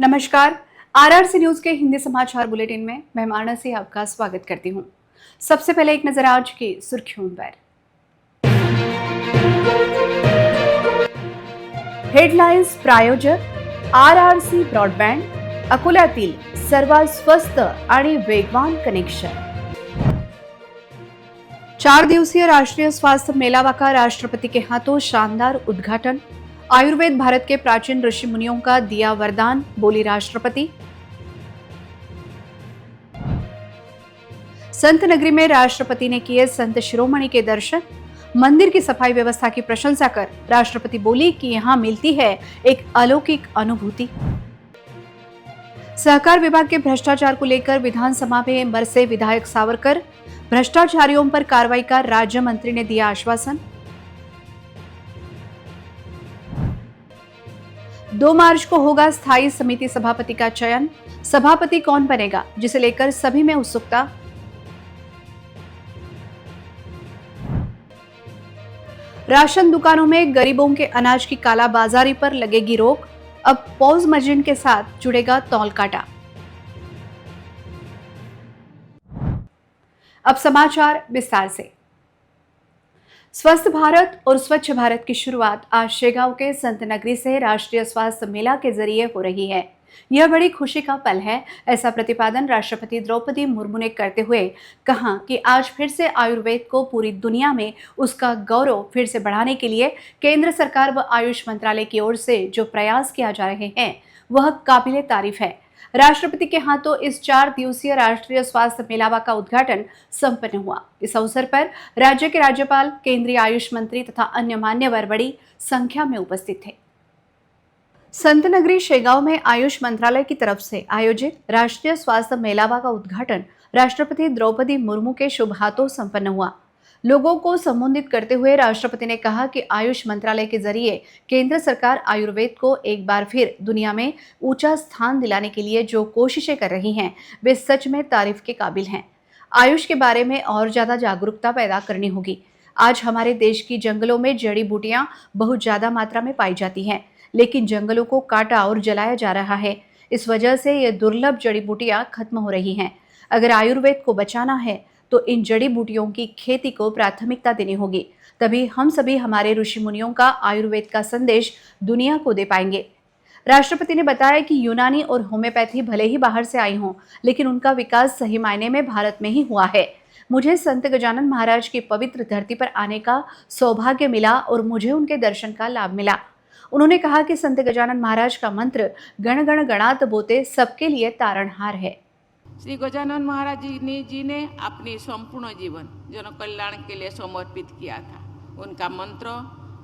नमस्कार। RRC news के हिंदी समाचार बुलेटिन में मैं मानसी आपका स्वागत करती हूं। सबसे पहले एक नजर आज की सुर्खियों पर। हेडलाइन्स प्रायोजक आरआरसी ब्रॉडबँड, अकोल्यातील सर्वात स्वस्त आणि वेगवान कनेक्शन। 4 दिवसीय राष्ट्रीय स्वास्थ्य मेलावा का राष्ट्रपति के हाथों शानदार उद्घाटन। आयुर्वेद भारत के प्राचीन ऋषि मुनियों का दिया वरदान, बोली राष्ट्रपति। संत नगरी में राष्ट्रपति ने किए संत शिरोमणि के दर्शन। मंदिर की सफाई व्यवस्था की प्रशंसा कर राष्ट्रपति बोली कि यहां मिलती है एक अलौकिक अनुभूति। सहकार विभाग के भ्रष्टाचार को लेकर विधानसभा में बरसे विधायक सावरकर। भ्रष्टाचारियों पर कार्रवाई का राज्य मंत्री ने दिया आश्वासन। 2 मार्च को होगा स्थायी समिति सभापति का चयन। सभापति कौन बनेगा, जिसे लेकर सभी में उत्सुकता। राशन दुकानों में गरीबों के अनाज की कालाबाजारी पर लगेगी रोक। अब पॉज मशीन के साथ जुड़ेगा तौल काटा। अब समाचार विस्तार से। स्वस्थ भारत और स्वच्छ भारत की शुरुआत आज शेगांव के संत नगरी से राष्ट्रीय स्वास्थ्य मेला के जरिए हो रही है। यह बड़ी खुशी का पल है, ऐसा प्रतिपादन राष्ट्रपति द्रौपदी मुर्मू ने करते हुए कहा कि आज फिर से आयुर्वेद को पूरी दुनिया में उसका गौरव फिर से बढ़ाने के लिए केंद्र सरकार व आयुष मंत्रालय की ओर से जो प्रयास किया जा रहे हैं वह काबिले तारीफ है। राष्ट्रपति के हाथों इस 4 दिवसीय राष्ट्रीय स्वास्थ्य मेलावा का उद्घाटन संपन्न हुआ। इस अवसर पर राज्य के राज्यपाल, केंद्रीय आयुष मंत्री तथा अन्य मान्यवर बड़ी संख्या में उपस्थित थे। संत नगरी शेगांव में आयुष मंत्रालय की तरफ से आयोजित राष्ट्रीय स्वास्थ्य मेलावा का उद्घाटन राष्ट्रपति द्रौपदी मुर्मू के शुभ हाथों संपन्न हुआ। लोगों को संबोधित करते हुए राष्ट्रपति ने कहा कि आयुष मंत्रालय के जरिए केंद्र सरकार आयुर्वेद को एक बार फिर दुनिया में ऊंचा स्थान दिलाने के लिए जो कोशिशें कर रही हैं वे सच में तारीफ के काबिल हैं। आयुष के बारे में और ज्यादा जागरूकता पैदा करनी होगी। आज हमारे देश की जंगलों में जड़ी बूटियां बहुत ज्यादा मात्रा में पाई जाती हैं, लेकिन जंगलों को काटा और जलाया जा रहा है। इस वजह से ये दुर्लभ जड़ी बूटियां खत्म हो रही हैं। अगर आयुर्वेद को बचाना है तो इन जड़ी बूटियों की खेती को प्राथमिकता देनी होगी, तभी हम सभी हमारे ऋषि मुनियों का आयुर्वेद का संदेश दुनिया को दे पाएंगे। राष्ट्रपति ने बताया कि यूनानी और होम्योपैथी भले ही बाहर से आई हों, लेकिन उनका विकास सही मायने में भारत में ही हुआ है। मुझे संत गजानन महाराज की पवित्र धरती पर आने का सौभाग्य मिला और मुझे उनके दर्शन का लाभ मिला। उन्होंने कहा कि संत गजानन महाराज का मंत्र गण गण गणात बोते सबके लिए तारणहार है। श्री गजानन महाराज जी ने अपनी संपूर्ण जीवन जन कल्याण के लिए समर्पित किया था। उनका मंत्र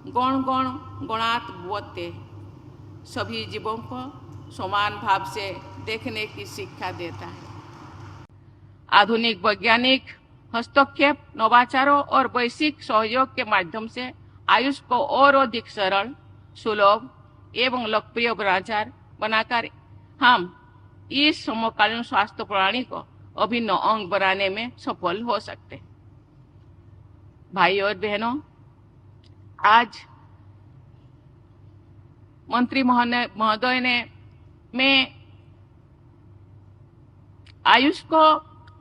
गण गण गणात बोते सभी जीवों को समान भाव से देखने की शिक्षा देता है। आधुनिक वैज्ञानिक हस्तक्षेप, नवाचारों और वैश्विक सहयोग के माध्यम से आयुष को और अधिक सरल, सुलभ एवं लोकप्रिय बनाकर हम इस समकालीन स्वास्थ्य प्रणाली को अभिन्न अंग बनाने में सफल हो सकते हैं। भाई और बहनों, आज मंत्री महोदय ने मैं आयुष को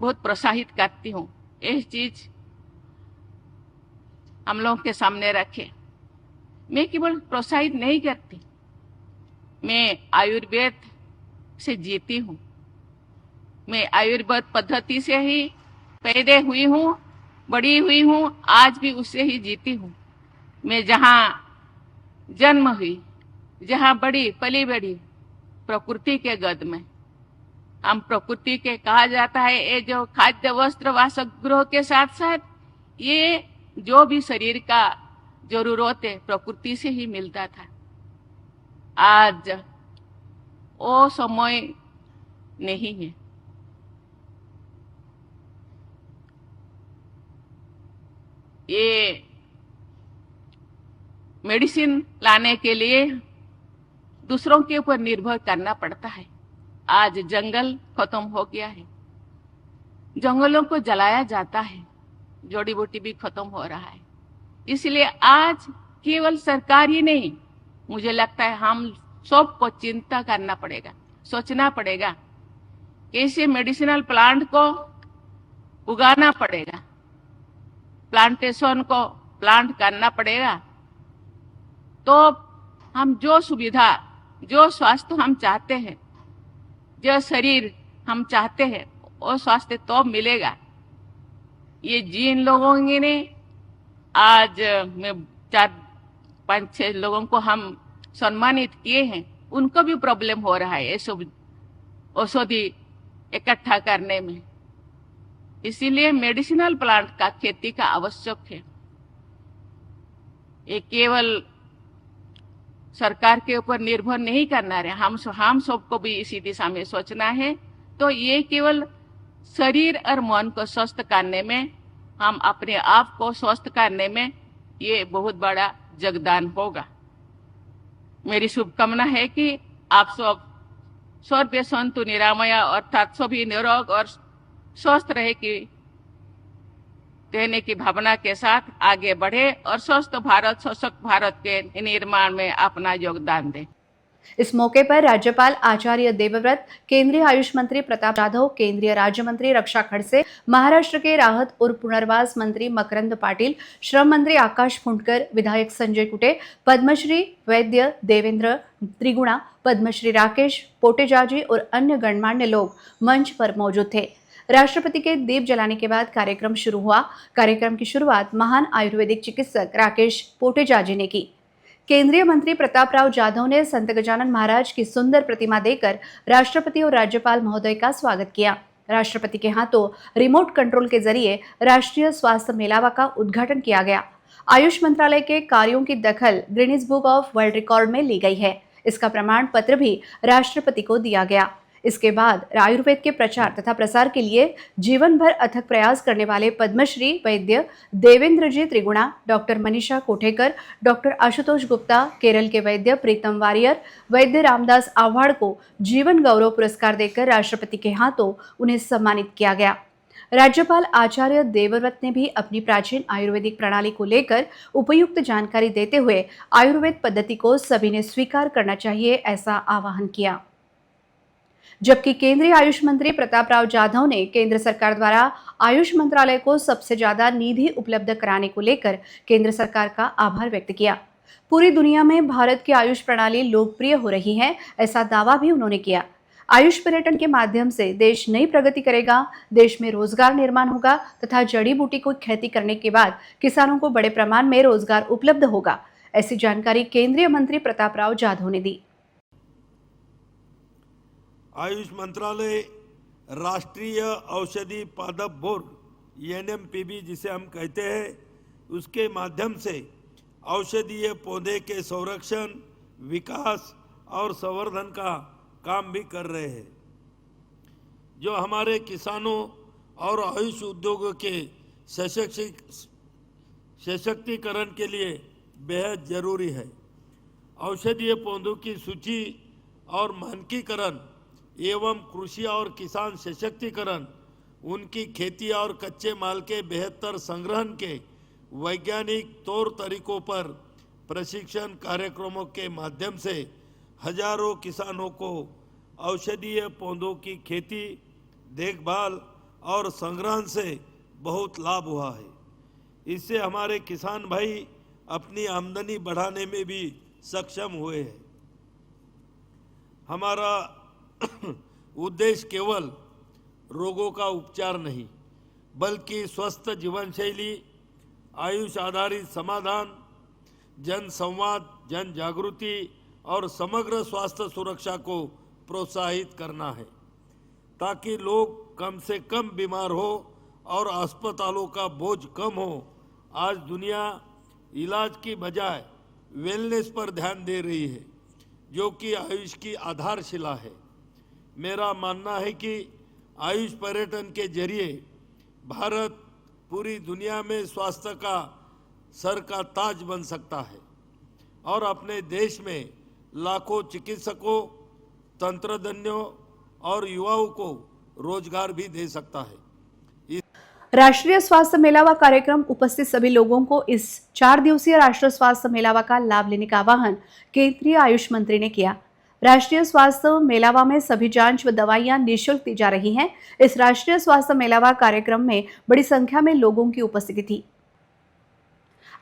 बहुत प्रोत्साहित करती हूँ। यह चीज हम लोगों के सामने रखे। मैं केवल प्रोत्साहित नहीं करती, मैं आयुर्वेद से जीती हूँ। मैं आयुर्वेद पद्धति से ही पैदा हुई हूँ, बड़ी हुई हूँ, आज भी उससे ही जीती हूँ। मैं जहाँ जन्म हुई, जहाँ बड़ी पली बड़ी, प्रकृति के गद में। हम प्रकृति के कहा जाता है, ये जो खाद्य वस्त्र वासगृह के साथ साथ ये जो भी शरीर का जरूरत है प्रकृति से ही मिलता था। आज वो समय नहीं है। ये मेडिसिन लाने के लिए दूसरों के ऊपर निर्भर करना पड़ता है। आज जंगल खत्म हो गया है, जंगलों को जलाया जाता है, जड़ी बूटी भी खत्म हो रहा है। इसलिए आज केवल सरकार ही नहीं, मुझे लगता है हम सबको चिंता करना पड़ेगा। सोचना पड़ेगा, कैसे मेडिसिनल प्लांट को उगाना पड़ेगा, प्लांटेशन को प्लांट करना पड़ेगा। तो हम जो सुविधा, जो स्वास्थ्य हम चाहते हैं, जो शरीर हम चाहते हैं, वो स्वास्थ्य तो मिलेगा। ये जिन लोगों ने आज में 4-5-6 लोगों को हम सम्मानित किए हैं, उनको भी प्रॉब्लम हो रहा है ये सब औषधि इकट्ठा करने में। इसीलिए मेडिसिनल प्लांट का खेती का आवश्यक है। ये केवल सरकार के ऊपर निर्भर नहीं करना है, हम सबको भी इसी दिशा में सोचना है। तो ये केवल शरीर और मन को स्वस्थ करने में, हम अपने आप को स्वस्थ करने में ये बहुत बड़ा योगदान होगा। मेरी शुभकामना है कि आप सब सर्वे संतु निरामया अर्थात सभी निरोग और स्वस्थ रहने की भावना के साथ आगे बढ़े और स्वस्थ भारत, सशक्त भारत के निर्माण में अपना योगदान दें। इस मौके पर राज्यपाल आचार्य देवव्रत, केंद्रीय आयुष मंत्री प्रताप जाधव, केंद्रीय राज्य मंत्री रक्षा खड़से, महाराष्ट्र के राहत और पुनर्वास मंत्री मकरंद पाटिल, श्रम मंत्री आकाश फुंडकर, विधायक संजय कुटे, पद्मश्री वैद्य देवेंद्र त्रिगुणा, पद्मश्री राकेश पोटेजाजी और अन्य गणमान्य लोग मंच पर मौजूद थे। राष्ट्रपति के दीप जलाने के बाद कार्यक्रम शुरू हुआ। कार्यक्रम की शुरुआत महान आयुर्वेदिक चिकित्सक राकेश पोटेजाजी ने की। केंद्रीय मंत्री प्रतापराव जाधव ने संत गजानन महाराज की सुंदर प्रतिमा देकर राष्ट्रपति और राज्यपाल महोदय का स्वागत किया। राष्ट्रपति के हाथों रिमोट कंट्रोल के जरिए राष्ट्रीय स्वास्थ्य मेलावा का उद्घाटन किया गया। आयुष मंत्रालय के कार्यों की दखल Guinness book of world record में ली गई है। इसका प्रमाण पत्र भी राष्ट्रपति को दिया गया। इसके बाद आयुर्वेद के प्रचार तथा प्रसार के लिए जीवन भर अथक प्रयास करने वाले पद्मश्री वैद्य देवेंद्रजी त्रिगुणा, डॉक्टर मनीषा कोठेकर, डॉक्टर आशुतोष गुप्ता, केरल के वैद्य प्रीतम वारियर, वैद्य रामदास आव्हाड को जीवन गौरव पुरस्कार देकर राष्ट्रपति के हाथों उन्हें सम्मानित किया गया। राज्यपाल आचार्य देवव्रत ने भी अपनी प्राचीन आयुर्वेदिक प्रणाली को लेकर उपयुक्त जानकारी देते हुए आयुर्वेद पद्धति को सभी ने स्वीकार करना चाहिए, ऐसा आह्वान किया। जबकि केंद्रीय आयुष मंत्री प्रतापराव जाधव ने केंद्र सरकार द्वारा आयुष मंत्रालय को सबसे ज्यादा निधि उपलब्ध कराने को लेकर केंद्र सरकार का आभार व्यक्त किया। पूरी दुनिया में भारत की आयुष प्रणाली लोकप्रिय हो रही है, ऐसा दावा भी उन्होंने किया। आयुष पर्यटन के माध्यम से देश नई प्रगति करेगा, देश में रोजगार निर्माण होगा तथा जड़ी बूटी को खेती करने के बाद किसानों को बड़े प्रमाण में रोजगार उपलब्ध होगा, ऐसी जानकारी केंद्रीय मंत्री प्रतापराव जाधव ने दी। आयुष मंत्रालय राष्ट्रीय औषधि पादप बोर्ड NMPB जिसे हम कहते हैं, उसके माध्यम से औषधीय पौधे के संरक्षण, विकास और संवर्धन का काम भी कर रहे हैं, जो हमारे किसानों और आयुष उद्योगों के सशक्तिकरण के लिए बेहद जरूरी है। औषधीय पौधों की सूची और मानकीकरण एवं कृषि और किसान सशक्तिकरण, उनकी खेती और कच्चे माल के बेहतर संग्रहण के वैज्ञानिक तौर तरीकों पर प्रशिक्षण कार्यक्रमों के माध्यम से हजारों किसानों को औषधीय पौधों की खेती, देखभाल और संग्रहण से बहुत लाभ हुआ है। इससे हमारे किसान भाई अपनी आमदनी बढ़ाने में भी सक्षम हुए हैं। हमारा उद्देश्य केवल रोगों का उपचार नहीं, बल्कि स्वस्थ जीवन शैली, आयुष आधारित समाधान, जन संवाद, जन जागृति और समग्र स्वास्थ्य सुरक्षा को प्रोत्साहित करना है, ताकि लोग कम से कम बीमार हो और अस्पतालों का बोझ कम हो। आज दुनिया इलाज की बजाय वेलनेस पर ध्यान दे रही है, जो कि आयुष की आधारशिला है। मेरा मानना है कि आयुष पर्यटन के जरिए भारत पूरी दुनिया में स्वास्थ्य का सर का ताज बन सकता है और अपने देश में लाखों चिकित्सकों, तंत्रज्ञों और युवाओं को रोजगार भी दे सकता है। राष्ट्रीय स्वास्थ्य मेलावा कार्यक्रम उपस्थित सभी लोगों को इस 4 दिवसीय राष्ट्रीय स्वास्थ्य मेलावा का लाभ लेने का आह्वान केंद्रीय आयुष मंत्री ने किया। राष्ट्रीय स्वास्थ्य मेलावा में सभी जांच व दवाइयां निःशुल्क दी जा रही हैं। इस राष्ट्रीय स्वास्थ्य मेलावा कार्यक्रम में बड़ी संख्या में लोगों की उपस्थिति थी।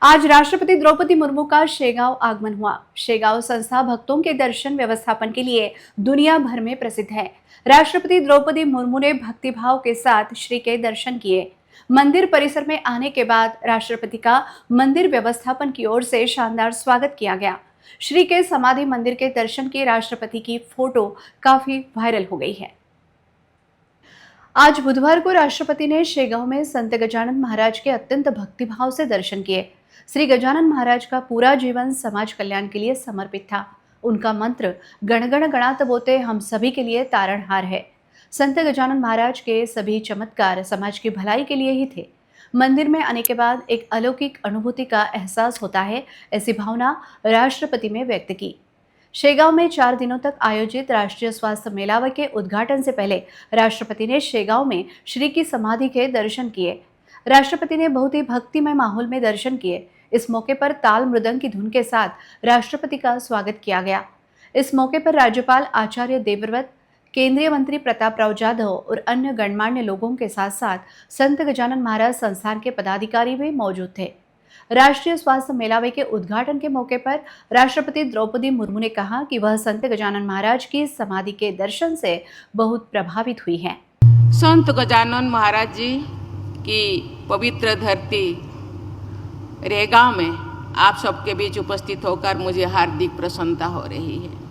आज राष्ट्रपति द्रौपदी मुर्मू का शेगांव आगमन हुआ। शेगांव संस्था भक्तों के दर्शन व्यवस्थापन के लिए दुनिया भर में प्रसिद्ध है। राष्ट्रपति द्रौपदी मुर्मू ने भक्तिभाव के साथ श्री के दर्शन किए। मंदिर परिसर में आने के बाद राष्ट्रपति का मंदिर व्यवस्थापन की ओर से शानदार स्वागत किया गया। श्री के समाधि मंदिर के दर्शन की राष्ट्रपति की फोटो काफी वायरल हो गई है। आज बुधवार को राष्ट्रपति ने शेगांव में संत गजानन महाराज के अत्यंत भक्तिभाव से दर्शन किए। श्री गजानन महाराज का पूरा जीवन समाज कल्याण के लिए समर्पित था। उनका मंत्र गण गण गणात बोते हम सभी के लिए तारणहार है। संत गजानन महाराज के सभी चमत्कार समाज की भलाई के लिए ही थे। मंदिर में आने के बाद एक अलौकिक अनुभूति का एहसास होता है, ऐसी भावना राष्ट्रपति में व्यक्त की। शेगांव में 4 दिनों तक आयोजित राष्ट्रीय स्वास्थ्य मेलावा के उद्घाटन से पहले राष्ट्रपति ने शेगांव में श्री की समाधि के दर्शन किए। राष्ट्रपति ने बहुत ही भक्तिमय माहौल में दर्शन किए। इस मौके पर ताल मृदंग की धुन के साथ राष्ट्रपति का स्वागत किया गया। इस मौके पर राज्यपाल आचार्य देवव्रत, केंद्रीय मंत्री प्रताप राव जाधव और अन्य गणमान्य लोगों के साथ साथ संत गजानन महाराज संस्थान के पदाधिकारी भी मौजूद थे। राष्ट्रीय स्वास्थ्य मेलावे के उद्घाटन के मौके पर राष्ट्रपति द्रौपदी मुर्मू ने कहा कि वह संत गजानन महाराज की समाधि के दर्शन से बहुत प्रभावित हुई हैं। संत गजानन महाराज जी की पवित्र धरती रेगांव में आप सबके बीच उपस्थित होकर मुझे हार्दिक प्रसन्नता हो रही है।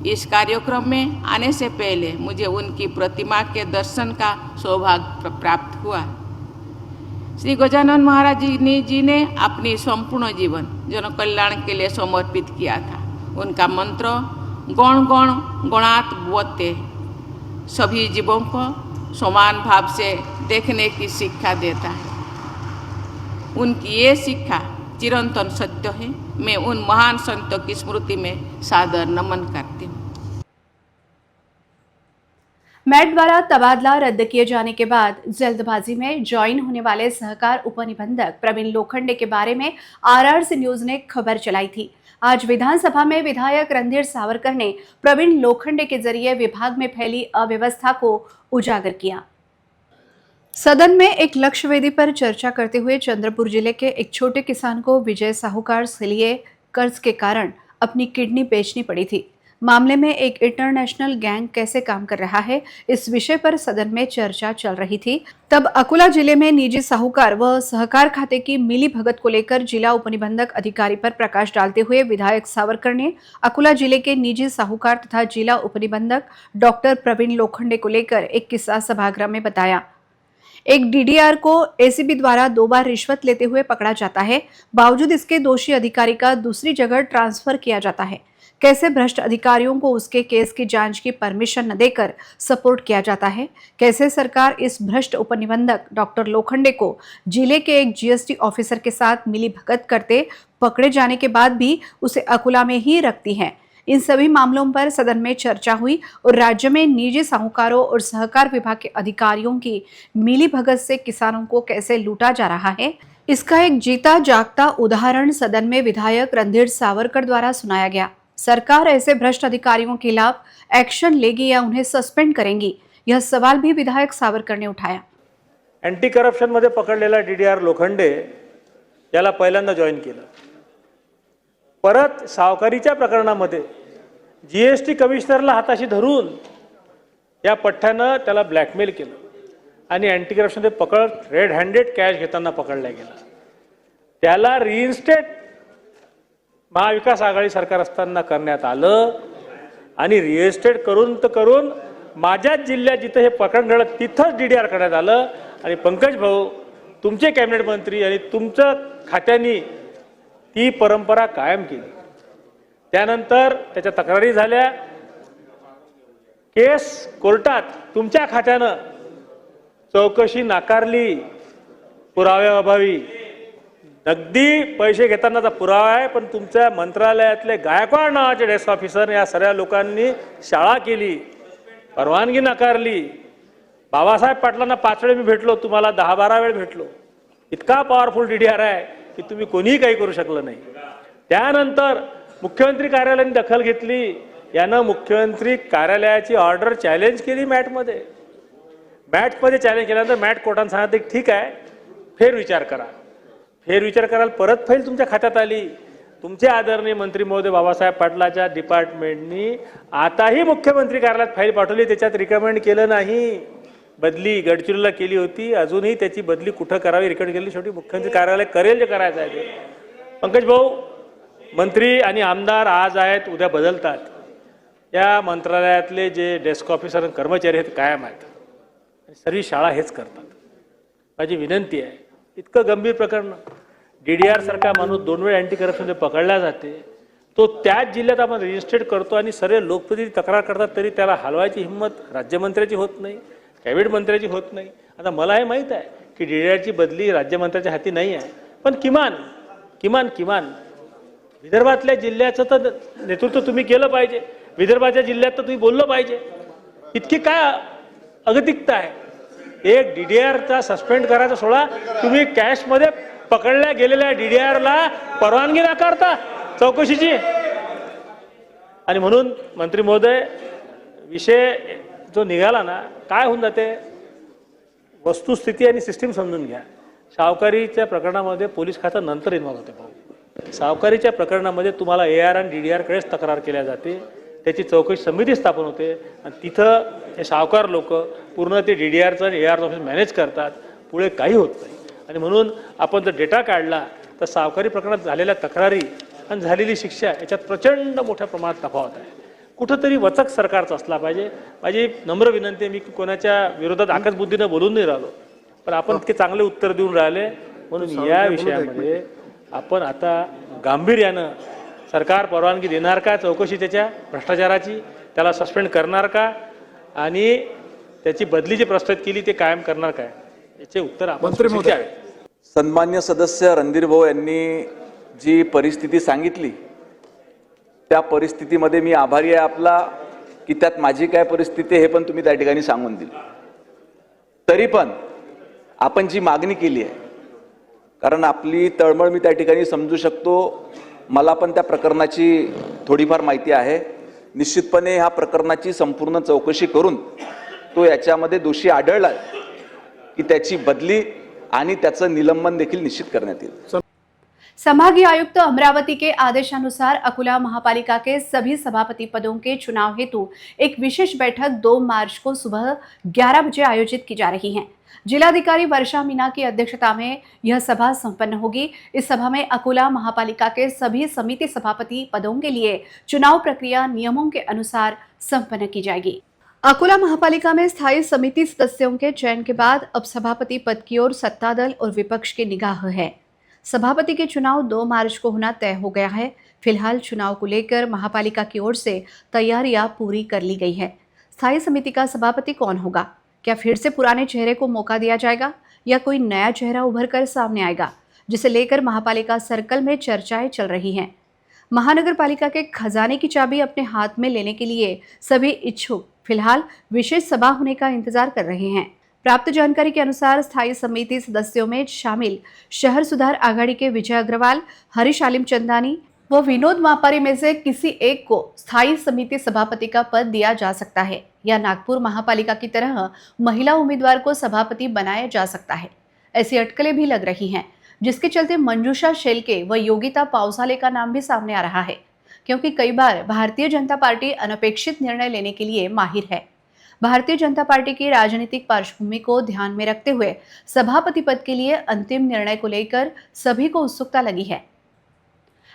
इस कार्यक्रम में आने से पहले मुझे उनकी प्रतिमा के दर्शन का सौभाग्य प्राप्त हुआ। श्री गजानन महाराज जी ने अपनी संपूर्ण जीवन जन कल्याण के लिए समर्पित किया था। उनका मंत्र गण गण गणात बोते सभी जीवों को समान भाव से देखने की शिक्षा देता है। उनकी ये शिक्षा चिरंतन सत्य है। मैं उन महान संतों की स्मृति में सादर नमन करती हूँ। मैट द्वारा तबादला रद्द किए जाने के बाद जल्दबाजी में ज्वाइन होने वाले सहकार उपनिबंधक प्रवीण लोखंडे के बारे में RRC न्यूज ने खबर चलाई थी। आज विधानसभा में विधायक रणधीर सावरकर ने प्रवीण लोखंडे के जरिए विभाग में फैली अव्यवस्था को उजागर किया। सदन में एक लक्ष्य वेदी पर चर्चा करते हुए चंद्रपुर जिले के एक छोटे किसान को विजय साहूकार से लिए कर्ज के कारण अपनी किडनी बेचनी पड़ी थी। मामले में एक इंटरनेशनल गैंग कैसे काम कर रहा है, इस विषय पर सदन में चर्चा चल रही थी। तब अकोला जिले में निजी साहूकार व सहकार खाते की मिली भगत को लेकर जिला उपनिबंधक अधिकारी पर प्रकाश डालते हुए विधायक सावरकर ने अकोला जिले के निजी साहूकार तथा जिला उपनिबंधक डॉक्टर प्रवीण लोखंडे को लेकर एक किस्सा सभागृह में बताया। एक DDR को ACB द्वारा 2 बार रिश्वत लेते हुए पकड़ा जाता है, बावजूद इसके दोषी अधिकारी का दूसरी जगह ट्रांसफर किया जाता है। कैसे भ्रष्ट अधिकारियों को उसके केस की जांच की परमिशन न देकर सपोर्ट किया जाता है। कैसे सरकार इस भ्रष्ट उपनिबंधक डॉक्टर लोखंडे को जिले के एक GST ऑफिसर के साथ मिली भगत करते पकड़े जाने के बाद भी उसे अकोला में ही रखती है। इन सभी मामलों पर सदन में चर्चा हुई और राज्य में निजी साहूकारों और सहकार विभाग के अधिकारियों की मिली भगत से किसानों को कैसे लूटा जा रहा है, इसका एक जीता जागता उदाहरण सदन में विधायक रणधीर सावरकर द्वारा सुनाया गया। सरकार ऐसे भ्रष्ट अधिकारियों के खिलाफ एक्शन लेगी या उन्हें सस्पेंड करेंगी, यह सवाल भी विधायक सावरकर ने उठाया। अँटी करप्शन मध्ये पकडलेला DDR लोखंडे याला पहिल्यांदा जॉईन केलं। परत सावकारीच्या प्रकरणामध्ये GST कमिशनरला हाताशी धरून या पठ्ठ्यानं त्याला ब्लॅकमेल केलं आणि अँटी करप्शन पकड रेड हँडेड कॅश घेताना पकडला गेला। त्याला रिइन्स्टेट महाविकास आघाडी सरकार असताना करण्यात आलं आणि रिइन्स्टेट करून माझ्याच जिल्ह्यात जिथं हे प्रकरण घडलं तिथंच DDR करण्यात आलं आणि पंकज भाऊ तुमचे कॅबिनेट मंत्री आणि तुमच्या खात्यानी ती परंपरा कायम केली। त्यानंतर त्याच्या तक्रारी झाल्या, केस कोर्टात तुमच्या खात्यानं चौकशी नाकारली पुराव्याअभावी। नगदी पैसे घेतानाचा पुरावा आहे, पण तुमच्या मंत्रालयातले गायकवाड नावाचे डेस्क ऑफिसर या सगळ्या लोकांनी शाळा केली, परवानगी नाकारली। बाबासाहेब पाटलांना 5 वेळ मी भेटलो, तुम्हाला 10-12 वेळ भेटलो। इतका पॉवरफुल DDR आहे की तुम्ही कोणीही काही करू शकलं नाही। त्यानंतर मुख्यमंत्री कार्यालयाने दखल घेतली, यानं मुख्यमंत्री कार्यालयाची ऑर्डर चॅलेंज केली मॅटमध्ये चॅलेंज केल्यानंतर मॅट कोर्टानं सांगितलं की ठीक आहे, फेरविचार करा. फेरविचार कराल परत फाईल तुमच्या खात्यात आली. तुमचे आदरणीय मंत्री महोदय बाबासाहेब पाटलाच्या डिपार्टमेंटनी आताही मुख्यमंत्री कार्यालयात फाईल पाठवली, त्याच्यात रिकमेंड केलं नाही. बदली गडचिरोलीला केली होती, अजूनही त्याची बदली कुठं करावी रिकमेंड केली. शेवटी मुख्यमंत्री कार्यालय करेल जे करायचं आहे ते. पंकज भाऊ, मंत्री आणि आमदार आज आहेत, उद्या बदलतात. या मंत्रालयातले जे डेस्क ऑफिसर आणि कर्मचारी आहेत कायम आहेत. सर्व शाळा हेच करतात. माझी विनंती आहे, इतकं गंभीर प्रकरण, DDR सारखा माणूस 2 वेळा अँटी करप्शनमध्ये पकडला जाते, तो त्याच जिल्ह्यात आपण रजिस्ट्रेट करतो आणि सर्व लोकप्रतिनिधी तक्रार करतात, तरी त्याला हलवायची हिंमत राज्यमंत्र्याची होत नाही, कॅबिनेट मंत्र्याची होत नाही. आता मला हे माहीत आहे की DDRची बदली राज्यमंत्र्याच्या हाती नाही आहे, पण किमान विदर्भातल्या जिल्ह्याचं तर नेतृत्व तुम्ही केलं पाहिजे. विदर्भाच्या जिल्ह्यात तर तुम्ही बोललं पाहिजे. इतकी काय अगतिकता आहे? एक DDRचा सस्पेंड करायचा सोडा, तुम्ही कॅशमध्ये पकडल्या गेलेल्या DDRला परवानगी नाकारता चौकशीची. आणि म्हणून मंत्री महोदय, विषय जो निघाला ना, काय होऊन जाते, वस्तुस्थिती आणि सिस्टीम समजून घ्या. सावकारीच्या प्रकरणामध्ये पोलीस खातं नंतर इन्व्हॉल्व होते भाऊ. सावकारीच्या प्रकरणामध्ये तुम्हाला AR आणि DDRकडेच तक्रार केल्या जाते, त्याची चौकशी समिती स्थापन होते आणि तिथं हे सावकार लोक पूर्ण ते DDRचं आणि ARचं ऑफिस मॅनेज करतात. पुढे काही होत नाही. आणि म्हणून आपण जर डेटा काढला तर सावकारी प्रकरणात झालेल्या तक्रारी आणि झालेली शिक्षा याच्यात प्रचंड मोठ्या प्रमाणात तफावत आहे. कुठंतरी वचक सरकारचा असला पाहिजे. माझी नम्र विनंती आहे, मी कोणाच्या विरोधात आकसबुद्धीनं बोलून नाही राहिलो, पण आपण इतके चांगले उत्तर देऊन राहिले. म्हणून या विषयामध्ये आपण आता गांभीर्यानं, सरकार परवानगी देणार का चौकशी त्याच्या भ्रष्टाचाराची, त्याला सस्पेंड करणार का, आणि त्याची बदली जी प्रस्तावित केली ते कायम करणार काय, याचे उत्तर आपण द्यावे. सन्मान्य सदस्य रणधीर भाऊ यांनी जी परिस्थिती सांगितली, त्या परिस्थितीमध्ये मी आभारी आहे आपला, की त्यात माझी काय परिस्थिती हे पण तुम्ही त्या ठिकाणी सांगून दिली. तरी पण आपण जी मागणी केली आहे, कारण आपली तळमळ मी त्या ठिकाणी समजू शकतो, मला पण त्या प्रकरणाची थोडीफार माहिती आहे. निश्चितपणे ह्या प्रकरणाची संपूर्ण चौकशी करून तो याच्यामध्ये दोषी आढळला की त्याची बदली आणि त्याचं निलंबन देखील निश्चित करण्यात येईल. संभागीय आयुक्त अमरावती के आदेशानुसार अकोला महापालिका के सभी सभापति पदों के चुनाव हेतु एक विशेष बैठक 2 मार्च को सुबह 11 बजे आयोजित की जा रही है. जिलाधिकारी वर्षा मीना की अध्यक्षता में यह सभा संपन्न होगी. इस सभा में अकोला महापालिका के सभी समिति सभापति पदों के लिए चुनाव प्रक्रिया नियमों के अनुसार संपन्न की जाएगी. अकोला महापालिका में स्थायी समिति सदस्यों के चयन के बाद अब सभापति पद की ओर सत्तादल और विपक्ष की निगाह है. सभापति के चुनाव 2 मार्च को होना तय हो गया है. फिलहाल चुनाव को लेकर महापालिका की ओर से तैयारियां पूरी कर ली गई है. स्थायी समिति का सभापति कौन होगा? क्या फिर से पुराने चेहरे को मौका दिया जाएगा या कोई नया चेहरा उभर कर सामने आएगा, जिसे लेकर महापालिका सर्कल में चर्चाएं चल रही हैं. महानगर पालिका के खजाने की चाबी अपने हाथ में लेने के लिए सभी इच्छुक फिलहाल विशेष सभा होने का इंतजार कर रहे हैं. प्राप्त जानकारी के अनुसार स्थायी समिति सदस्यों में शामिल शहर सुधार आघाड़ी के विजय अग्रवाल, हरीश आलिम चंदानी व विनोद मापारी में से किसी एक को स्थायी समिति सभापति का पद दिया जा सकता है या नागपुर महापालिका की तरह महिला उम्मीदवार को सभापति बनाया जा सकता है. ऐसी अटकलें भी लग रही हैं, जिसके चलते मंजूषा शेलके व योगिता पावसाले का नाम भी सामने आ रहा है, क्योंकि कई बार भारतीय जनता पार्टी अनपेक्षित निर्णय लेने के लिए माहिर है. भारतीय जनता पार्टी की राजनीतिक पार्श्वभूमि को ध्यान में रखते हुए सभापति पद के लिए अंतिम निर्णय को लेकर सभी को उत्सुकता लगी है.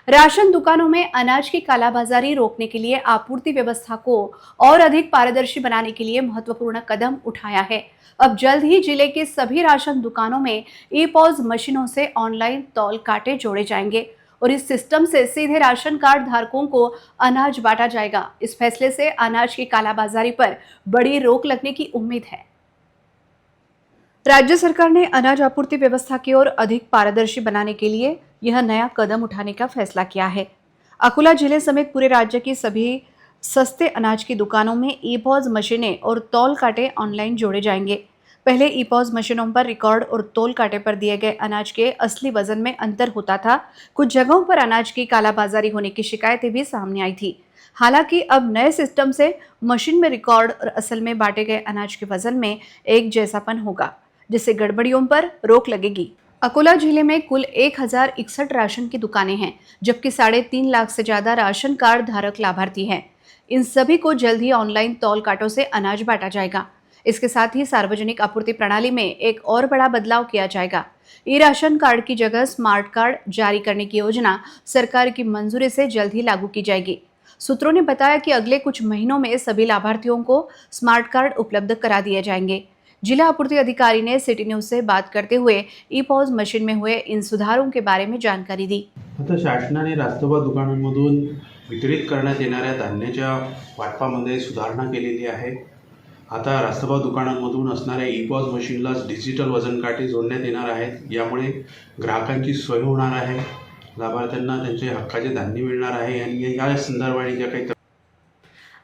राशन दुकानों में अनाज की कालाबाजारी रोकने के लिए आपूर्ति व्यवस्था को और अधिक पारदर्शी बनाने के लिए महत्वपूर्ण कदम उठाया है. अब जल्द ही जिले के सभी राशन दुकानों में ई-पॉज मशीनों से ऑनलाइन तौल कांटे जोड़े जाएंगे और इस सिस्टम से सीधे राशन कार्ड धारकों को अनाज बांटा जाएगा. इस फैसले से अनाज की कालाबाजारी पर बड़ी रोक लगने की उम्मीद है. राज्य सरकार ने अनाज आपूर्ति व्यवस्था की ओर अधिक पारदर्शी बनाने के लिए यह नया कदम उठाने का फैसला किया है. अकोला जिले समेत पूरे राज्य की सभी सस्ते अनाज की दुकानों में ई-पॉज मशीनें और तौल कांटे ऑनलाइन जोड़े जाएंगे. पहले ई-पॉज मशीनों पर रिकॉर्ड और तौल कांटे पर दिए गए अनाज के असली वजन में अंतर होता था. कुछ जगहों पर अनाज की कालाबाजारी होने की शिकायतें भी सामने आई थी. हालांकि अब नए सिस्टम से मशीन में रिकॉर्ड और असल में बांटे गए अनाज के वजन में एक जैसापन होगा, जिससे गड़बड़ियों पर रोक लगेगी। अकोला जिले में कुल 1061 राशन की दुकानें हैं, जबकि 3.5 लाख से ज्यादा राशन कार्ड धारक लाभार्थी हैं। इन सभी को जल्द ही ऑनलाइन तौल कांटों से अनाज बांटा जाएगा। इसके साथ ही सार्वजनिक आपूर्ति प्रणाली में एक और बड़ा बदलाव किया जाएगा। ई राशन कार्ड की जगह स्मार्ट कार्ड जारी करने की योजना सरकार की मंजूरी से जल्द ही लागू की जाएगी। सूत्रों ने बताया कि अगले कुछ महीनों में सभी लाभार्थियों को स्मार्ट कार्ड उपलब्ध करा दिए जाएंगे। जिला आपूर्ति अधिकारी ने सिटी न्यूज से बात करते हुए ई पॉज मशीन में हुए इन सुधारों के बारे में जानकारी दी। आता शासनाने रास्तभाव दुकानांमधून वितरित करण्यात येणाऱ्या धान्याच्या वाटपामध्ये सुधारणा केलेली आहे। आता रास्तभाव दुकानांमधून असणाऱ्या ई पॉज मशीनला डिजिटल वजन काटे जोडण्यात येणार आहेत। यामुळे ग्राहकांची सोय होणार आहे, लाभार्थ्यांना त्यांचे हक्काचे धान्य मिळणार आहे आणि या संदर्भाने ज्या काही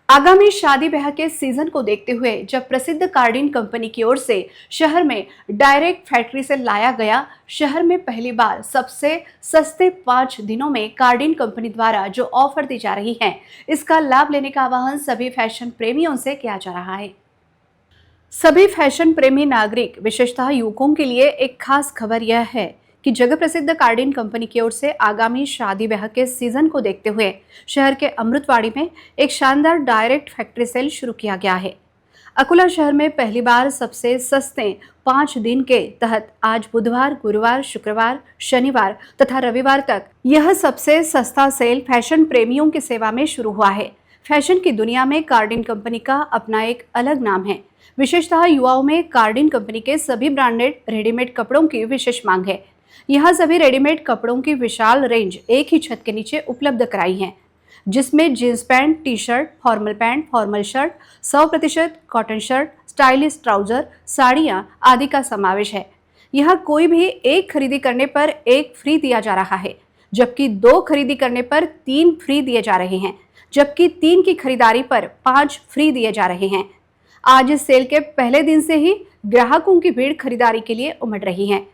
आगामी शादी ब्याह के सीजन को देखते हुए जब प्रसिद्ध कार्डिन कंपनी की ओर से शहर में डायरेक्ट फैक्ट्री से लाया गया, शहर में पहली बार सबसे सस्ते 5 दिनों में कार्डिन कंपनी द्वारा जो ऑफर दी जा रही है, इसका लाभ लेने का आह्वान सभी फैशन प्रेमियों से किया जा रहा है। सभी फैशन प्रेमी नागरिक, विशेषतः युवकों के लिए एक खास खबर यह है कि जगह प्रसिद्ध कार्डिन कंपनी की ओर से आगामी शादी ब्याह के सीजन को देखते हुए शहर के अमृतवाड़ी में एक शानदार डायरेक्ट फैक्ट्री सेल शुरू किया गया है। अकोला शहर में पहली बार सबसे सस्ते 5 दिन के तहत आज बुधवार, गुरुवार, शुक्रवार, शनिवार तथा रविवार तक यह सबसे सस्ता सेल फैशन प्रेमियों की सेवा में शुरू हुआ है। फैशन की दुनिया में कार्डिन कंपनी का अपना एक अलग नाम है। विशेषतः युवाओं में कार्डिन कंपनी के सभी ब्रांडेड रेडीमेड कपड़ों की विशेष मांग है। यहाँ सभी रेडीमेड कपड़ों की विशाल रेंज एक ही छत के नीचे उपलब्ध कराई है, जिसमें jeans pant, T shirt, formal shirt, 100% cotton shirt, stylish trouser, साड़ियाँ आदि का समावेश है। यहाँ कोई भी एक खरीदी करने पर एक फ्री दिया जा रहा है, जबकि 2 खरीदी करने पर 3 फ्री दिए जा रहे हैं, जबकि 3 की खरीदारी पर 5 फ्री दिए जा रहे हैं। आज इस सेल के पहले दिन से ही ग्राहकों की भीड़ खरीदारी के लिए उमड़ रही है।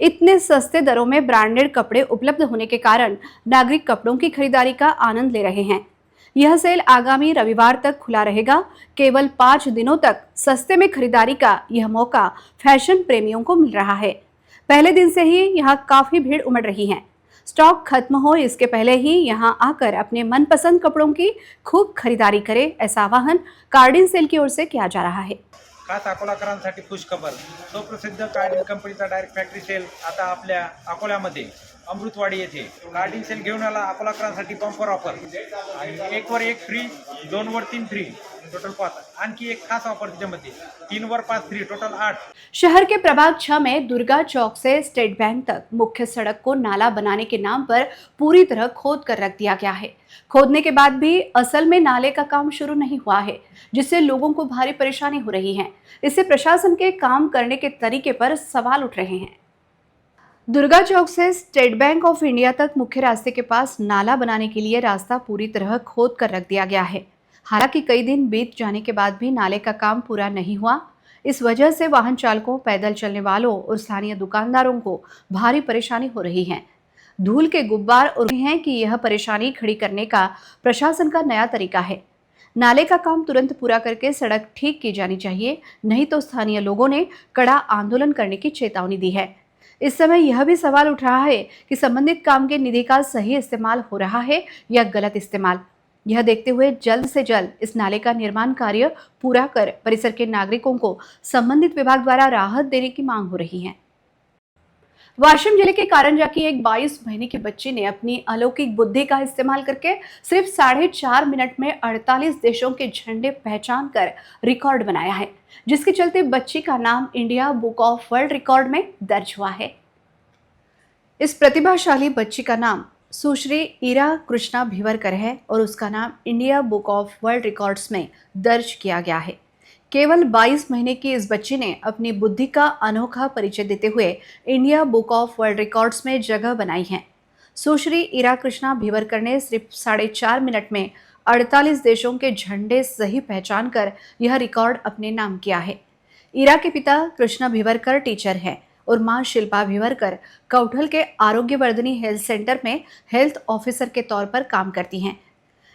इतने सस्ते दरों में ब्रांडेड कपड़े उपलब्ध होने के कारण नागरिक कपड़ों की खरीदारी का आनंद ले रहे हैं। यह सेल आगामी रविवार तक खुला रहेगा। केवल 5 दिनों तक सस्ते में खरीदारी का यह मौका फैशन प्रेमियों को मिल रहा है। पहले दिन से ही यहाँ काफी भीड़ उमड़ रही है। स्टॉक खत्म हो इसके पहले ही यहाँ आकर अपने मनपसंद कपड़ों की खूब खरीदारी करें, ऐसा आवाहन कार्डिन सेल की ओर से किया जा रहा है। खास अकोलाकरांसाठी खुश खबर, सुप्रसिद्ध कार्डिन कंपनीचा डायरेक्ट फॅक्टरी सेल आता आपल्या अकोल्यामध्ये अमृतवाडी येथे कार्डिन सेल घेऊन आला। अकोलाकरांसाठी बंपर ऑफर आणि 1 वर 1 फ्री, 2 वर 3 फ्री, टोटल 5। आणखी एक खास ऑफर त्याच्यामध्ये 3 वर 5 फ्री, टोटल 8। शहर के प्रभाग 6 में दुर्गा चौक से स्टेट बैंक तक मुख्य सड़क को नाला बनाने के नाम पर पूरी तरह खोद कर रख दिया गया है। खोदने के बाद भी असल में नाले का काम शुरू नहीं हुआ है, जिससे लोगों को भारी परेशानी हो रही है। इससे प्रशासन के काम करने के तरीके पर सवाल उठ रहे हैं। दुर्गा चौक से स्टेट बैंक ऑफ इंडिया तक मुख्य रास्ते के पास नाला बनाने के लिए रास्ता पूरी तरह खोद कर रख दिया गया है। हालांकि कई दिन बीत जाने के बाद भी नाले का काम पूरा नहीं हुआ। इस वजह से वाहन चालकों, पैदल चलने वालों और स्थानीय दुकानदारों को भारी परेशानी हो रही है। धूल के गुब्बार उड़ रहे हैं कि यह परेशानी खड़ी करने का प्रशासन का नया तरीका है। नाले का काम तुरंत पूरा करके सड़क ठीक की जानी चाहिए, नहीं तो स्थानीय लोगों ने कड़ा आंदोलन करने की चेतावनी दी है। इस समय यह भी सवाल उठ रहा है कि संबंधित काम के निधि का सही इस्तेमाल हो रहा है या गलत इस्तेमाल। यह देखते हुए जल्द से जल्द इस नाले का निर्माण कार्य पूरा कर परिसर के नागरिकों को संबंधित विभाग द्वारा राहत देने की मांग हो रही है। वाशिम जिले के कारंजा की एक 22 महीने की बच्ची ने अपनी अलौकिक बुद्धि का इस्तेमाल करके सिर्फ 4.5 मिनट में 48 देशों के झंडे पहचान कर रिकॉर्ड बनाया है, जिसके चलते बच्ची का नाम India book of world record में दर्ज हुआ है। इस प्रतिभाशाली बच्ची का नाम सुश्री ईरा कृष्णा भिवरकर है और उसका नाम India book of world records में दर्ज किया गया है। केवल 22 महीने की इस बच्ची ने अपनी बुद्धि का अनोखा परिचय देते हुए India book of world records में जगह बनाई है। सुश्री ईरा कृष्णा भिवरकर ने सिर्फ 4.5 मिनट में 48 देशों के झंडे सही पहचान कर यह रिकॉर्ड अपने नाम किया है। ईरा के पिता कृष्णा भिवरकर टीचर हैं और मां शिल्पा भिवरकर कौठल के आरोग्यवर्धिनी हेल्थ सेंटर में हेल्थ ऑफिसर के तौर पर काम करती हैं।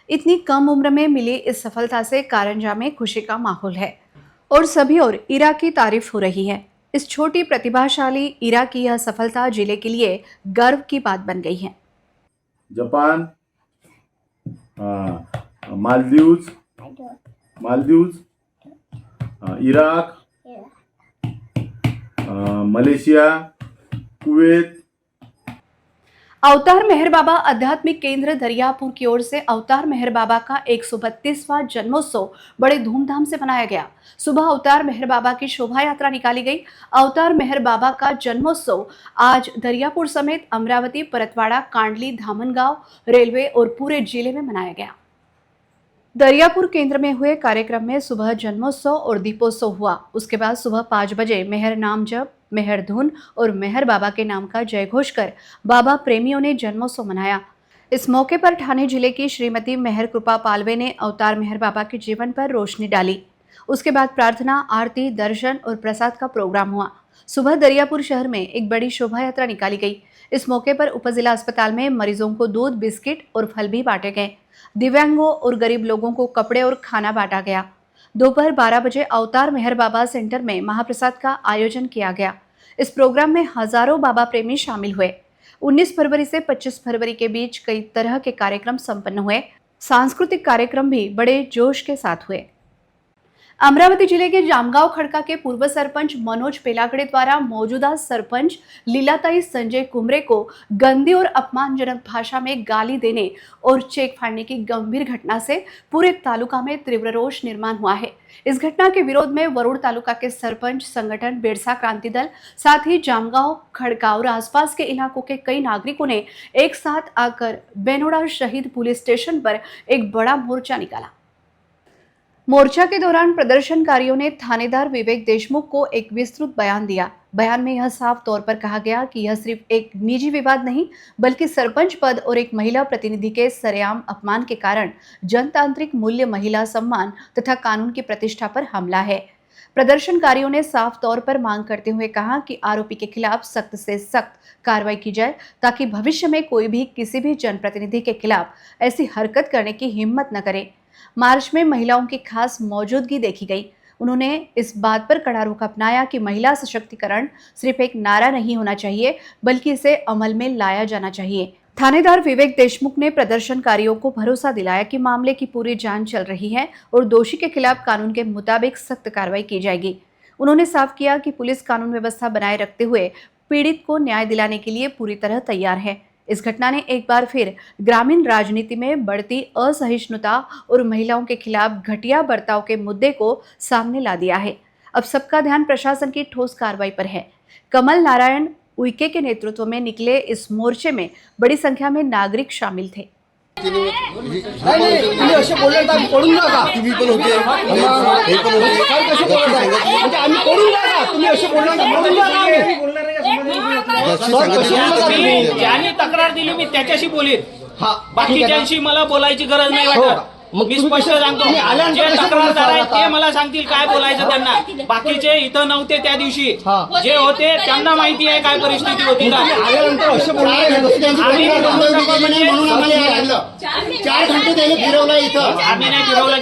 इतनी कम उम्र में मिली इस सफलता से कारंजा में खुशी का माहौल है और सभी और इरा की तारीफ हो रही है। इस छोटी प्रतिभाशाली इरा की यह सफलता जिले के लिए गर्व की बात बन गई है। Japan, Maldives, Iraq, Malaysia, Kuwait. अवतार मेहर बाबा आध्यात्मिक केंद्र दरियापुर की ओर से अवतार मेहर बाबा का 132वां जन्मोत्सव बड़े धूमधाम से मनाया गया। सुबह अवतार मेहर बाबा की शोभा यात्रा निकाली गई। अवतार मेहर बाबा का जन्मोत्सव आज दरियापुर समेत अमरावती, परतवाड़ा, कांडली, धामनगांव, रेलवे और पूरे जिले में मनाया गया। दरियापुर केंद्र में हुए कार्यक्रम में सुबह जन्मोत्सव और दीपोत्सव हुआ। उसके बाद सुबह 5 बजे मेहर नाम जप, मेहर धुन और मेहर बाबा के नाम का जयघोष कर बाबा प्रेमियों ने जन्मोत्सव मनाया। इस मौके पर ठाणे जिले की श्रीमती मेहर कृपा पालवे ने अवतार मेहर बाबा के जीवन पर रोशनी डाली। उसके बाद प्रार्थना, आरती, दर्शन और प्रसाद का प्रोग्राम हुआ। सुबह दरियापुर शहर में एक बड़ी शोभा यात्रा निकाली गई। इस मौके पर उपजिला अस्पताल में मरीजों को दूध, बिस्किट और फल भी बांटे गए। दिव्यांगों और गरीब लोगों को कपड़े और खाना बांटा गया। दोपहर 12 बजे अवतार मेहर बाबा सेंटर में महाप्रसाद का आयोजन किया गया। इस प्रोग्राम में हजारों बाबा प्रेमी शामिल हुए। 19 फरवरी से 25 फरवरी के बीच कई तरह के कार्यक्रम संपन्न हुए। सांस्कृतिक कार्यक्रम भी बड़े जोश के साथ हुए। अमरावती जिले के जामगांव खड़का के पूर्व सरपंच मनोज पेलागड़े द्वारा मौजूदा सरपंच लीलाताई संजय कुमरे को गंदी और अपमानजनक भाषा में गाली देने और चेक फाड़ने की गंभीर घटना से पूरे तालुका में तीव्र रोष निर्माण हुआ है। इस घटना के विरोध में वरुण तालुका के सरपंच संगठन बिरसा क्रांति दल, साथ ही जामगांव, खड़का और आसपास के इलाकों के कई नागरिकों ने एक साथ आकर बेनोड़ा शहीद पुलिस स्टेशन पर एक बड़ा मोर्चा निकाला। मोर्चा के दौरान प्रदर्शनकारियों ने थानेदार विवेक देशमुख को एक विस्तृत बयान दिया। बयान में यह साफ तौर पर कहा गया कि यह सिर्फ एक निजी विवाद नहीं, बल्कि सरपंच पद और एक महिला प्रतिनिधि के सरेआम अपमान के कारण जनतांत्रिक मूल्य, महिला सम्मान तथा कानून की प्रतिष्ठा पर हमला है। प्रदर्शनकारियों ने साफ तौर पर मांग करते हुए कहा कि आरोपी के खिलाफ सख्त से सख्त कार्रवाई की जाए, ताकि भविष्य में कोई भी किसी भी जनप्रतिनिधि के खिलाफ ऐसी हरकत करने की हिम्मत न करे। मार्च में महिलाओं की खास मौजूदगी देखी गई। उन्होंने इस बात पर कड़ा रुख अपनाया कि महिला सशक्तिकरण सिर्फ एक नारा नहीं होना चाहिए, बल्कि इसे अमल में लाया जाना चाहिए। थानेदार विवेक देशमुख ने प्रदर्शनकारियों को भरोसा दिलाया कि मामले की पूरी जांच चल रही है और दोषी के खिलाफ कानून के मुताबिक सख्त कार्रवाई की जाएगी। उन्होंने साफ किया कि पुलिस कानून व्यवस्था बनाए रखते हुए पीड़ित को न्याय दिलाने के लिए पूरी तरह तैयार है। इस घटना ने एक बार फिर ग्रामीण राजनीति में बढ़ती असहिष्णुता और महिलाओं के खिलाफ घटिया बर्ताव के मुद्दे को सामने ला दिया है। अब सबका ध्यान प्रशासन की ठोस कार्रवाई पर है। कमल नारायण उइके के नेतृत्व में निकले इस मोर्चे में बड़ी संख्या में नागरिक शामिल थे। ज्यांनी तक्रार दिली मी त्याच्याशी बोलीन, बाकीच्यांशी मला बोलायची गरज नाही वाटत। मी स्पष्ट सांगतो, जे तक्रारदार आहेत ते मला सांगतील काय बोलायचं त्यांना। बाकीचे इथं नव्हते त्या दिवशी, जे होते त्यांना माहिती आहे काय परिस्थिती होती का। आम्ही नाही फिरवला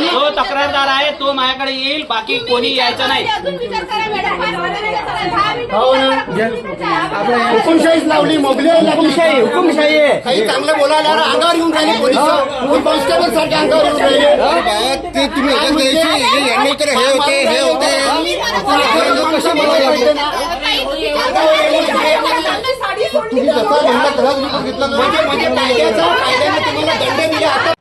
जो तक्रारदार आहे तो माझ्याकडे येईल, बाकी कोणी यायचं नाही। हुकुमशाहीच लावली, हुकुमशाही आहे। काही चांगलं बोलायला अंगावर येऊन राहिले पोलीस, कॉन्स्टेबल सारखे अंगावर येऊन राहिले। ते तुम्ही यांनी तर हे होते कसे बोलायला तुम्ही जसा म्हणला तसाच घेतला म्हणजे कायद्याने तुम्हाला दंड दिला।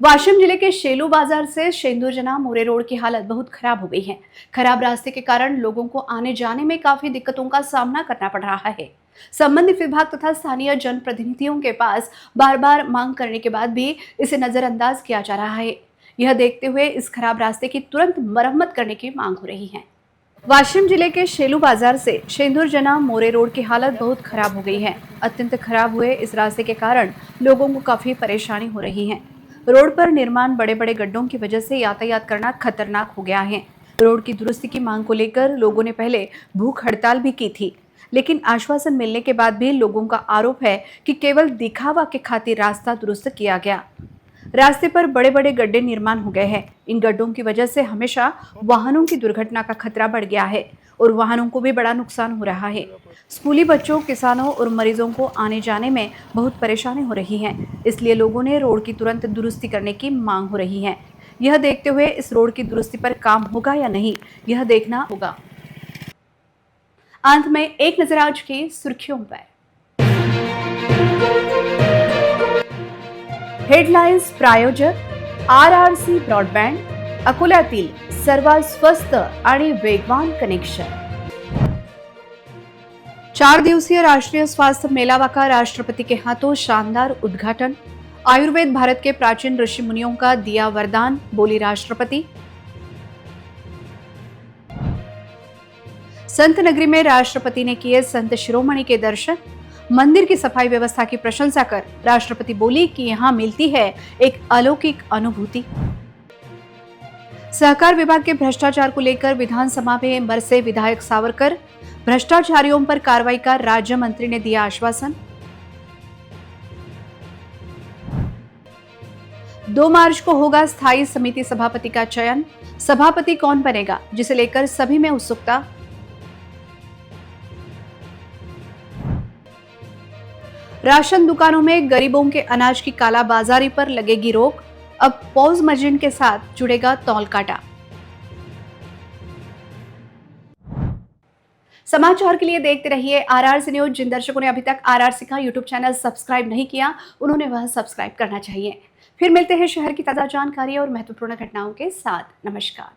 वाशिम जिले के शेलू बाजार से शेंदुरजना मोरे रोड की हालत बहुत खराब हो गई है। खराब रास्ते के कारण लोगों को आने जाने में काफी दिक्कतों का सामना करना पड़ रहा है। संबंधित विभाग तथा स्थानीय जनप्रतिनिधियों के पास बार बार मांग करने के बाद भी इसे नजरअंदाज किया जा रहा है। यह देखते हुए इस खराब रास्ते की तुरंत मरम्मत करने की मांग हो रही है। वाशिम जिले के शेलू बाजार से शेंदुरजना मोरे रोड की हालत बहुत खराब हो गई है। अत्यंत खराब हुए इस रास्ते के कारण लोगों को काफी परेशानी हो रही है। रोड पर निर्माण बड़े बड़े गड्ढों की वजह से यातायात करना खतरनाक हो गया है। रोड की दुरुस्ती की मांग को लेकर लोगों ने पहले भूख हड़ताल भी की थी, लेकिन आश्वासन मिलने के बाद भी लोगों का आरोप है कि केवल दिखावा के खातिर रास्ता दुरुस्त किया गया। रास्ते पर बड़े बड़े गड्ढे निर्माण हो गए हैं। इन गड्ढों की वजह से हमेशा वाहनों की दुर्घटना का खतरा बढ़ गया है और वाहनों को भी बड़ा नुकसान हो रहा है। स्कूली बच्चों, किसानों और मरीजों को आने जाने में बहुत परेशानी हो रही है। इसलिए लोगों ने रोड की तुरंत दुरुस्ती करने की मांग हो रही है। यह देखते हुए इस रोड की दुरुस्ती पर काम होगा या नहीं, यह देखना होगा। अंत में एक नजर आज की सुर्खियों पर। हेडलाइन्स प्रायोजक RRC ब्रॉडबँड, अकोल्यातील सर्वात स्वस्त आणि वेगवान कनेक्शन। 4 दिवसीय राष्ट्रीय स्वास्थ्य मेलावा का राष्ट्रपति के हाथों शानदार उद्घाटन। आयुर्वेद भारत के प्राचीन ऋषि मुनियों का दिया वरदान, बोली राष्ट्रपति। संत नगरी में राष्ट्रपति ने किए संत शिरोमणि के दर्शन। मंदिर की सफाई व्यवस्था की प्रशंसा कर राष्ट्रपति बोली कि यहां मिलती है एक अलौकिक अनुभूति। सहकार विभाग के भ्रष्टाचार को लेकर विधानसभा में बरसे विधायक सावरकर। भ्रष्टाचारियों पर कार्रवाई का राज्य मंत्री ने दिया आश्वासन। 2 मार्च को होगा स्थायी समिति सभापति का चयन। सभापति कौन बनेगा, जिसे लेकर सभी में उत्सुकता। राशन दुकानों में गरीबों के अनाज की कालाबाजारी पर लगेगी रोक। अब पॉज मशीन के साथ जुड़ेगा तौल काटा। समाचार के लिए देखते रहिए RRC न्यूज। जिन दर्शकों ने अभी तक RRC का YouTube चैनल सब्सक्राइब नहीं किया, उन्होंने वह सब्सक्राइब करना चाहिए। फिर मिलते हैं शहर की ताजा जानकारी और महत्वपूर्ण घटनाओं के साथ। नमस्कार।